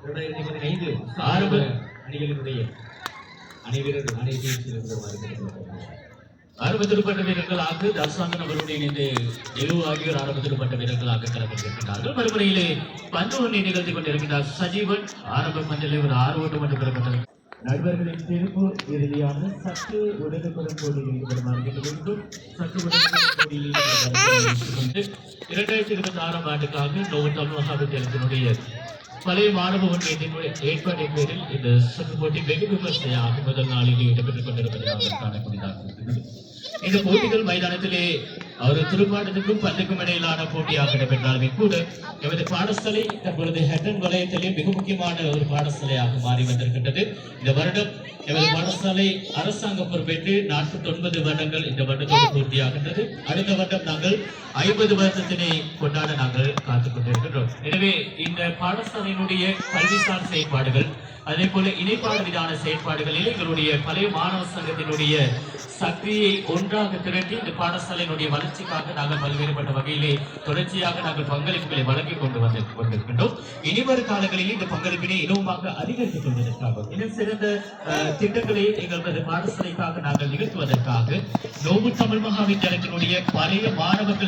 2015 ஆரம்ப அணிகளினுடைய அனைவரும் ஆரம்பத்திற்பட்ட வீரர்களாக தர்சாந்தன் அவருடைய இணைந்து எழு ஆகியோர் ஆரம்பத்திற்பட்ட வீரர்களாக களமிருக்கின்றார்கள். மறுமுறையிலே பந்து ஒன்றை நிகழ்த்தி கொண்டிருக்கிறார் சஜீவன். ஆரம்ப பந்தில் ஒரு 6 ஓட்டம் மட்டும் பெறப்பட்டது. நண்பர்களின் திருப்பு இறுதியான சற்று உடனுக்குடன் போட்டியில் ஈடுபடுமாறு கேட்டுக்கொண்டும் சற்று உடனுக்குடன் போட்டியில் ஈடுபட்டு 2026 ஆண்டுக்காக நோவல் மகாவித்தியாலயத்தினுடைய பழைய மாணவ ஒன்றியத்தினுடைய ஏற்பாட்டின் பேரில் இந்த சுற்று போட்டி வெகு விமர்சையாக முதல் நாளில் இடம்பெற்றுக் கொண்டிருப்பதாக காணக்கூடியதாக இந்த போட்டிகள் மைதானத்திலே ஒரு திருப்பாட்டத்துக்கும் பந்துக்கும் இடையிலான போட்டியாக இடம்பெற்றாலுமே கூட எமது பாடசாலை தற்பொழுது ஹெட்டன் வலயத்திலே மிக முக்கியமான ஒரு பாடசாலையாக மாறி வந்திருக்கின்றது. இந்த வருடம் எமது பாடசாலை அரசாங்கம் பொறுப்பேற்று 49 வருடங்கள் இந்த வருடத்தோடு பூர்த்தியாகின்றது. அடுத்த வருடம் நாங்கள் 50 வருடத்தினை கொண்டாட நாங்கள் காத்துக் கொண்டிருக்கின்றோம். எனவே இந்த பாடசாலையினுடைய கல்விசார் செயற்பாடுகள் அதே போல இணைப்பாடு விதான செயற்பாடுகளில் எங்களுடைய பழைய மாணவ சங்கத்தினுடைய சக்தியை ஒன்றாக திரட்டி இந்த பாடசாலையினுடைய வளர்ச்சிக்காக நாங்கள் பல்வேறுபட்ட வகையிலே தொடர்ச்சியாக நாங்கள் பங்களிப்புகளை வழங்கிக் கொண்டிருக்கின்றோம். இனிவரும் காலங்களில் இந்த பங்களிப்பினை இன்னுமாக அதிகரித்துக் கொள்வதற்காக இன்னும் சிறந்த திட்டங்களை எங்களது பாடசாலைக்காக நாங்கள் நிகழ்த்துவதற்காக நோபல் தமிழ் மகாவித்தியாலயத்தினுடைய பழைய மாணவர்களை